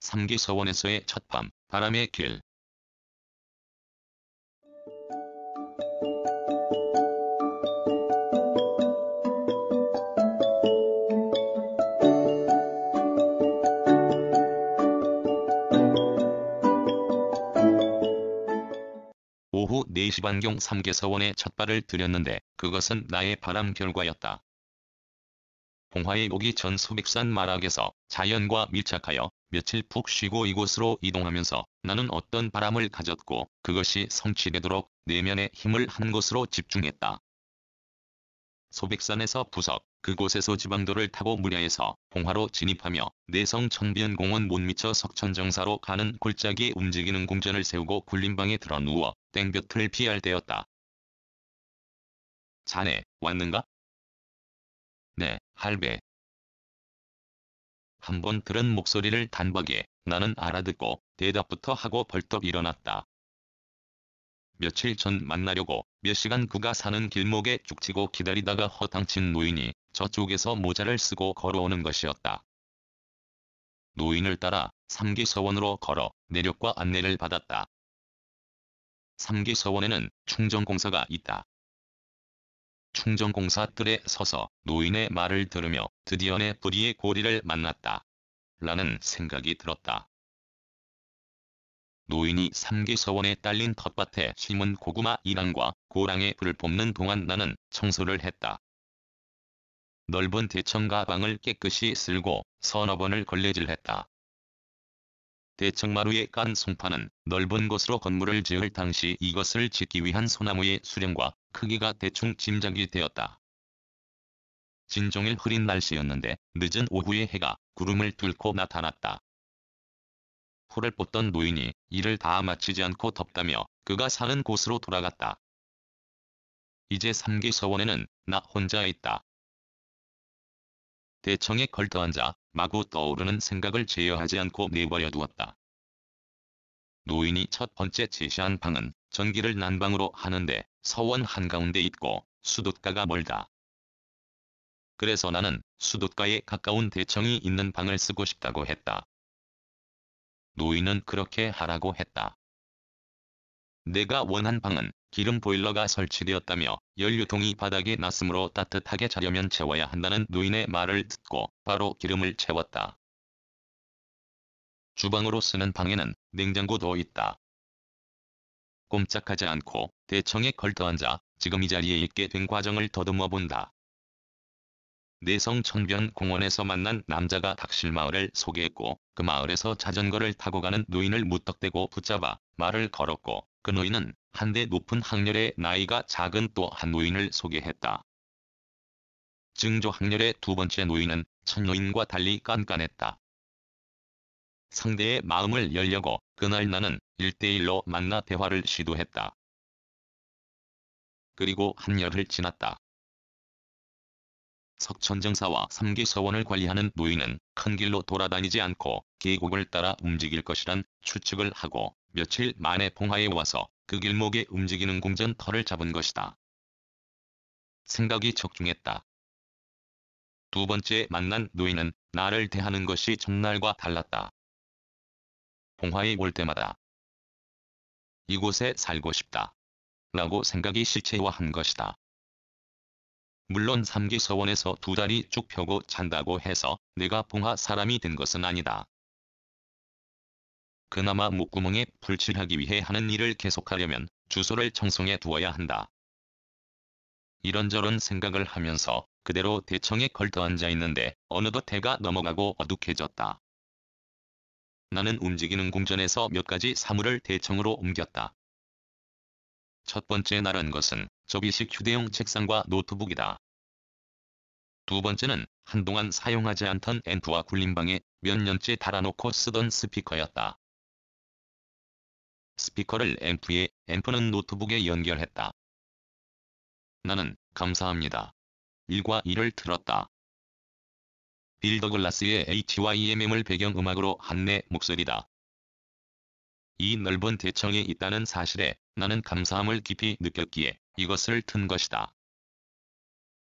3기 서원에서의 첫밤, 바람의 길. 오후 4시 반경 3기 서원에 첫 발을 들였는데 그것은 나의 바람 결과였다. 봉화에 오기 전 소백산 마락에서 자연과 밀착하여 며칠 푹 쉬고 이곳으로 이동하면서 나는 어떤 바람을 가졌고 그것이 성취되도록 내면의 힘을 한 곳으로 집중했다. 소백산에서 부석, 그곳에서 지방도를 타고 무려에서 봉화로 진입하며 내성 천변공원 못 미쳐 석천정사로 가는 골짜기에 움직이는 궁전을 세우고 굴림방에 들어 누워 땡볕을 피할 때였다. 자네, 왔는가? 네, 할배. 한 번 들은 목소리를 단박에 나는 알아듣고 대답부터 하고 벌떡 일어났다. 며칠 전 만나려고 몇 시간 그가 사는 길목에 죽치고 기다리다가 허탕친 노인이 저쪽에서 모자를 쓰고 걸어오는 것이었다. 노인을 따라 3기 서원으로 걸어 내력과 안내를 받았다. 3기 서원에는 충정공사가 있다. 충정공사 뜰에 서서 노인의 말을 들으며 드디어 내 뿌리의 고리를 만났다. 라는 생각이 들었다. 노인이 3기 서원에 딸린 텃밭에 심은 고구마 이랑과 고랑에 불을 뿜는 동안 나는 청소를 했다. 넓은 대청 가방을 깨끗이 쓸고 서너 번을 걸레질했다. 대청마루에 깐 송파는 넓은 곳으로 건물을 지을 당시 이것을 짓기 위한 소나무의 수령과 크기가 대충 짐작이 되었다. 진종일 흐린 날씨였는데 늦은 오후에 해가 구름을 뚫고 나타났다. 풀을 뽑던 노인이 일을 다 마치지 않고 덥다며 그가 사는 곳으로 돌아갔다. 이제 3기 서원에는 나 혼자 있다. 대청에 걸터앉아 마구 떠오르는 생각을 제어하지 않고 내버려 두었다. 노인이 첫 번째 제시한 방은 전기를 난방으로 하는데 서원 한가운데 있고 수도가가 멀다. 그래서 나는 수도가에 가까운 대청이 있는 방을 쓰고 싶다고 했다. 노인은 그렇게 하라고 했다. 내가 원한 방은 기름 보일러가 설치되었다며 연료통이 바닥에 놨으므로 따뜻하게 자려면 채워야 한다는 노인의 말을 듣고 바로 기름을 채웠다. 주방으로 쓰는 방에는 냉장고도 있다. 꼼짝하지 않고 대청에 걸터앉아 지금 이 자리에 있게 된 과정을 더듬어 본다. 내성천변 공원에서 만난 남자가 닥실마을을 소개했고 그 마을에서 자전거를 타고 가는 노인을 무턱대고 붙잡아 말을 걸었고 그 노인은 한데 높은 학렬의 나이가 작은 또 한 노인을 소개했다. 증조 학렬의 두 번째 노인은 첫 노인과 달리 깐깐했다. 상대의 마음을 열려고 그날 나는 1대1로 만나 대화를 시도했다. 그리고 한열흘 지났다. 석천정사와 3기 서원을 관리하는 노인은 큰 길로 돌아다니지 않고 계곡을 따라 움직일 것이란 추측을 하고 며칠 만에 봉화에 와서 그 길목에 움직이는 궁전 터를 잡은 것이다. 생각이 적중했다. 두 번째 만난 노인은 나를 대하는 것이 전날과 달랐다. 봉화에 올 때마다 이곳에 살고 싶다. 라고 생각이 실체화한 것이다. 물론 3기 서원에서 두 다리 쭉 펴고 잔다고 해서 내가 봉화 사람이 된 것은 아니다. 그나마 목구멍에 풀칠하기 위해 하는 일을 계속하려면 주소를 청송해 두어야 한다. 이런저런 생각을 하면서 그대로 대청에 걸터앉아 있는데 어느덧 해가 넘어가고 어둑해졌다. 나는 움직이는 궁전에서 몇 가지 사물을 대청으로 옮겼다. 첫 번째 나른 것은 접이식 휴대용 책상과 노트북이다. 두 번째는 한동안 사용하지 않던 앰프와 굴림방에 몇 년째 달아놓고 쓰던 스피커였다. 스피커를 앰프에, 앰프는 노트북에 연결했다. 나는 감사합니다. 1과 2를 틀었다. 빌더글라스의 HYMM을 배경음악으로 한 내 목소리다. 이 넓은 대청에 있다는 사실에 나는 감사함을 깊이 느꼈기에 이것을 튼 것이다.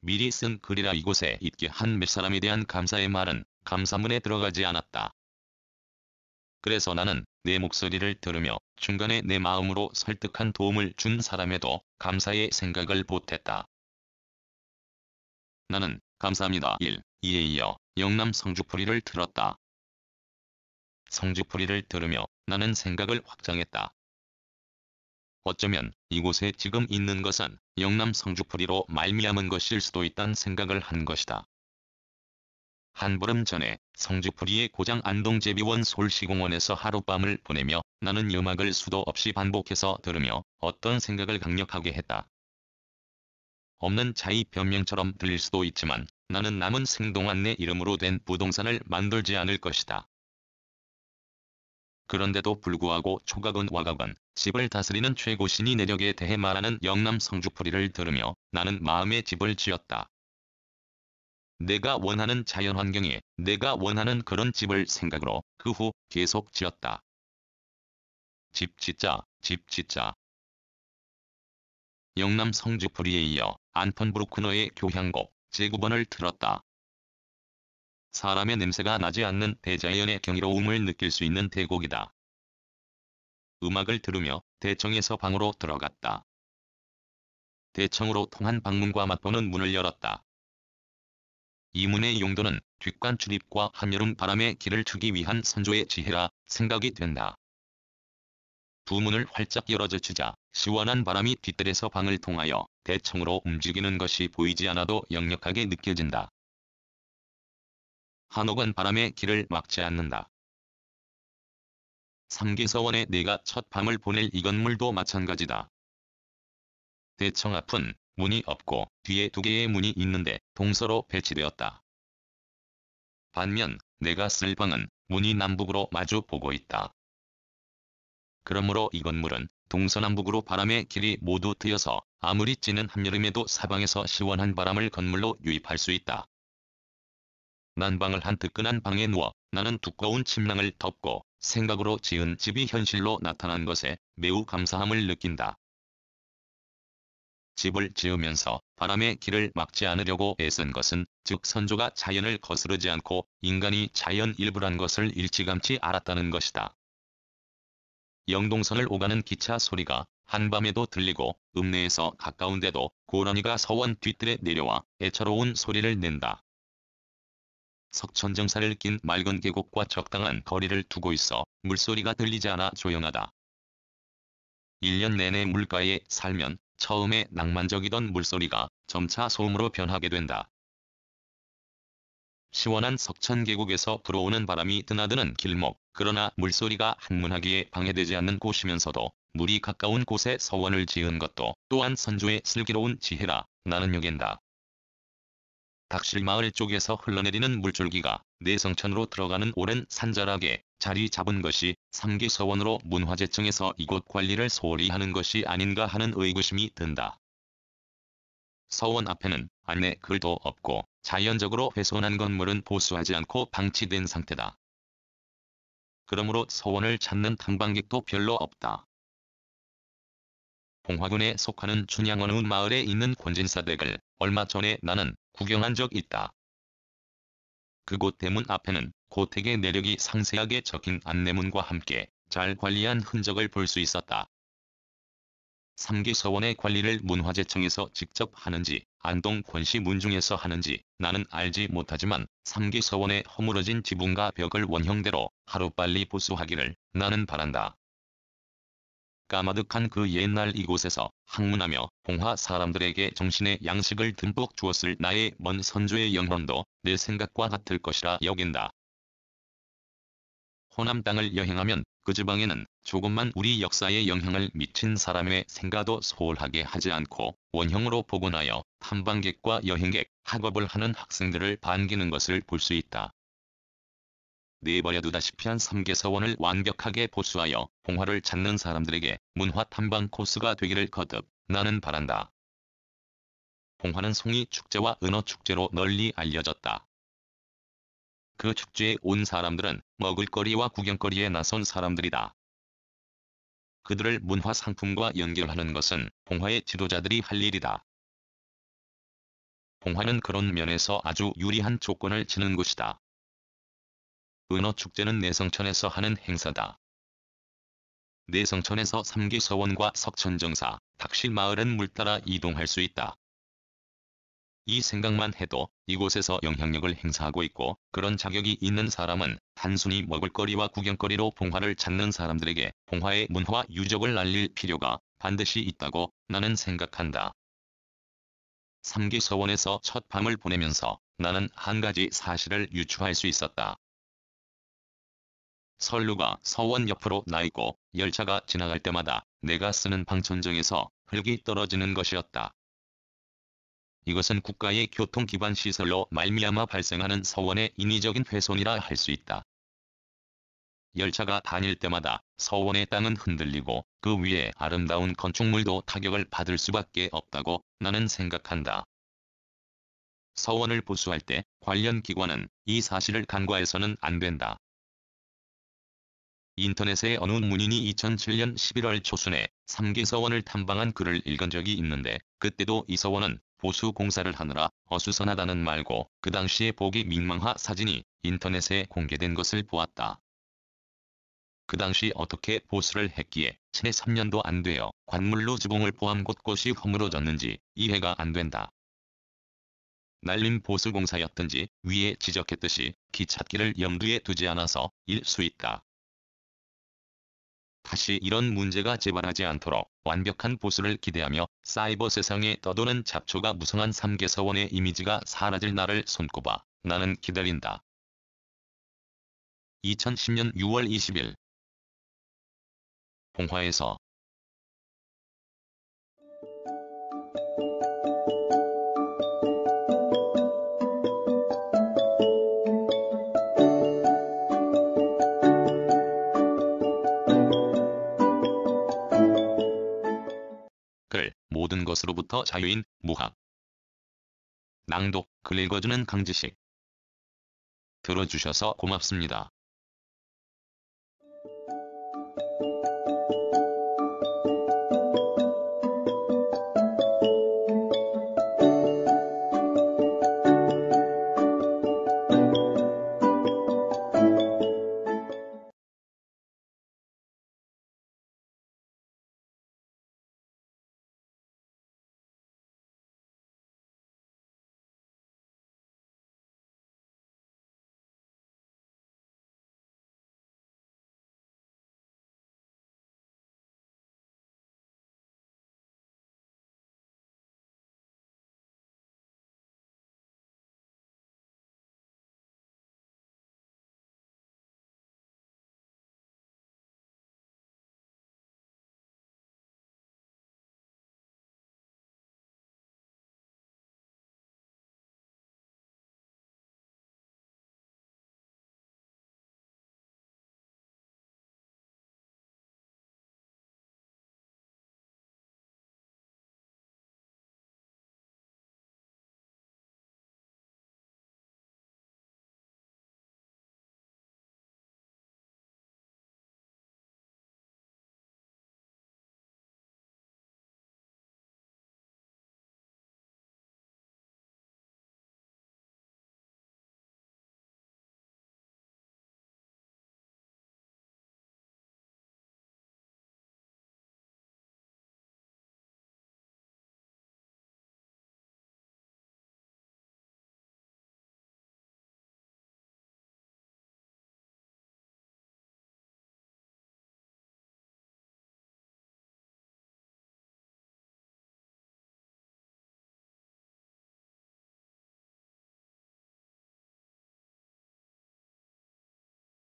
미리 쓴 글이라 이곳에 있게 한 몇 사람에 대한 감사의 말은 감사문에 들어가지 않았다. 그래서 나는 내 목소리를 들으며 중간에 내 마음으로 설득한 도움을 준 사람에도 감사의 생각을 보탰다. 나는 감사합니다 1, 2에 이어 영남 성주풀이를 들었다. 성주풀이를 들으며 나는 생각을 확장했다. 어쩌면 이곳에 지금 있는 것은 영남 성주풀이로 말미암은 것일 수도 있다는 생각을 한 것이다. 한 보름 전에 성주풀이의 고장 안동제비원 솔시공원에서 하룻밤을 보내며 나는 음악을 수도 없이 반복해서 들으며 어떤 생각을 강력하게 했다. 없는 자의 변명처럼 들릴 수도 있지만 나는 남은 생동한 내 이름으로 된 부동산을 만들지 않을 것이다. 그런데도 불구하고 초각은 와각은 집을 다스리는 최고신이 내력에 대해 말하는 영남 성주풀이를 들으며 나는 마음의 집을 지었다. 내가 원하는 자연환경에 내가 원하는 그런 집을 생각으로 그 후 계속 지었다. 집 짓자, 집 짓자. 영남 성주풀이에 이어 안톤 브루크너의 교향곡 제9번을 들었다. 사람의 냄새가 나지 않는 대자연의 경이로움을 느낄 수 있는 대곡이다. 음악을 들으며 대청에서 방으로 들어갔다. 대청으로 통한 방문과 맞보는 문을 열었다. 이 문의 용도는 뒷관 출입과 한여름 바람에 길을 트기 위한 선조의 지혜라 생각이 된다. 두 문을 활짝 열어젖히자 시원한 바람이 뒷뜰에서 방을 통하여 대청으로 움직이는 것이 보이지 않아도 역력하게 느껴진다. 한옥은 바람의 길을 막지 않는다. 삼기서원에 내가 첫 밤을 보낼 이 건물도 마찬가지다. 대청 앞은 문이 없고 뒤에 두 개의 문이 있는데 동서로 배치되었다. 반면 내가 쓸 방은 문이 남북으로 마주 보고 있다. 그러므로 이 건물은 동서남북으로 바람의 길이 모두 트여서 아무리 찌는 한여름에도 사방에서 시원한 바람을 건물로 유입할 수 있다. 난방을 한 뜨끈한 방에 누워 나는 두꺼운 침낭을 덮고 생각으로 지은 집이 현실로 나타난 것에 매우 감사함을 느낀다. 집을 지으면서 바람의 길을 막지 않으려고 애쓴 것은 즉 선조가 자연을 거스르지 않고 인간이 자연 일부란 것을 일찌감치 알았다는 것이다. 영동선을 오가는 기차 소리가 한밤에도 들리고 읍내에서 가까운데도 고라니가 서원 뒤뜰에 내려와 애처로운 소리를 낸다. 석천정사를 낀 맑은 계곡과 적당한 거리를 두고 있어 물소리가 들리지 않아 조용하다. 1년 내내 물가에 살면 처음에 낭만적이던 물소리가 점차 소음으로 변하게 된다. 시원한 석천계곡에서 불어오는 바람이 드나드는 길목, 그러나 물소리가 한문하기에 방해되지 않는 곳이면서도 물이 가까운 곳에 서원을 지은 것도 또한 선조의 슬기로운 지혜라 나는 여긴다. 닥실마을 쪽에서 흘러내리는 물줄기가 내성천으로 들어가는 오랜 산자락에 자리 잡은 것이 삼기서원으로 문화재청에서 이곳 관리를 소홀히 하는 것이 아닌가 하는 의구심이 든다. 서원 앞에는 안내 글도 없고 자연적으로 훼손한 건물은 보수하지 않고 방치된 상태다. 그러므로 서원을 찾는 탐방객도 별로 없다. 봉화군에 속하는 춘향 어느 마을에 있는 권진사댁을 얼마 전에 나는 구경한 적 있다. 그곳 대문 앞에는 고택의 내력이 상세하게 적힌 안내문과 함께 잘 관리한 흔적을 볼 수 있었다. 삼기서원의 관리를 문화재청에서 직접 하는지 안동 권시 문중에서 하는지 나는 알지 못하지만 삼기서원의 허물어진 지붕과 벽을 원형대로 하루빨리 보수하기를 나는 바란다. 까마득한 그 옛날 이곳에서 학문하며 봉화 사람들에게 정신의 양식을 듬뿍 주었을 나의 먼 선조의 영혼도 내 생각과 같을 것이라 여긴다. 호남 땅을 여행하면 그 지방에는 조금만 우리 역사에 영향을 미친 사람의 생가도 소홀하게 하지 않고 원형으로 복원하여 탐방객과 여행객, 학업을 하는 학생들을 반기는 것을 볼 수 있다. 내버려두다시피 한 삼계서원을 완벽하게 보수하여 봉화를 찾는 사람들에게 문화 탐방 코스가 되기를 거듭 나는 바란다. 봉화는 송이 축제와 은어 축제로 널리 알려졌다. 그 축제에 온 사람들은 먹을거리와 구경거리에 나선 사람들이다. 그들을 문화 상품과 연결하는 것은 봉화의 지도자들이 할 일이다. 봉화는 그런 면에서 아주 유리한 조건을 지는 곳이다. 은어축제는 내성천에서 하는 행사다. 내성천에서 삼기서원과 석천정사, 닥실마을은 물 따라 이동할 수 있다. 이 생각만 해도 이곳에서 영향력을 행사하고 있고 그런 자격이 있는 사람은 단순히 먹을거리와 구경거리로 봉화를 찾는 사람들에게 봉화의 문화 유적을 알릴 필요가 반드시 있다고 나는 생각한다. 삼기서원에서 첫 밤을 보내면서 나는 한 가지 사실을 유추할 수 있었다. 선루가 서원 옆으로 나 있고 열차가 지나갈 때마다 내가 쓰는 방천정에서 흙이 떨어지는 것이었다. 이것은 국가의 교통기반 시설로 말미암아 발생하는 서원의 인위적인 훼손이라 할 수 있다. 열차가 다닐 때마다 서원의 땅은 흔들리고 그 위에 아름다운 건축물도 타격을 받을 수밖에 없다고 나는 생각한다. 서원을 보수할 때 관련 기관은 이 사실을 간과해서는 안 된다. 인터넷에 어느 문인이 2007년 11월 초순에 삼기서원을 탐방한 글을 읽은 적이 있는데 그때도 이 서원은 보수 공사를 하느라 어수선하다는 말고 그 당시에 보기 민망한 사진이 인터넷에 공개된 것을 보았다. 그 당시 어떻게 보수를 했기에 채 3년도 안 되어 관물로 지붕을 포함 곳곳이 허물어졌는지 이해가 안 된다. 날림 보수 공사였든지 위에 지적했듯이 기찻길을 염두에 두지 않아서 일 수 있다. 다시 이런 문제가 재발하지 않도록 완벽한 보수를 기대하며 사이버 세상에 떠도는 잡초가 무성한 삼계서원의 이미지가 사라질 날을 손꼽아 나는 기다린다. 2010년 6월 20일 봉화에서 글, 모든 것으로부터 자유인 무학. 낭독, 글 읽어주는 강지식. 들어주셔서 고맙습니다.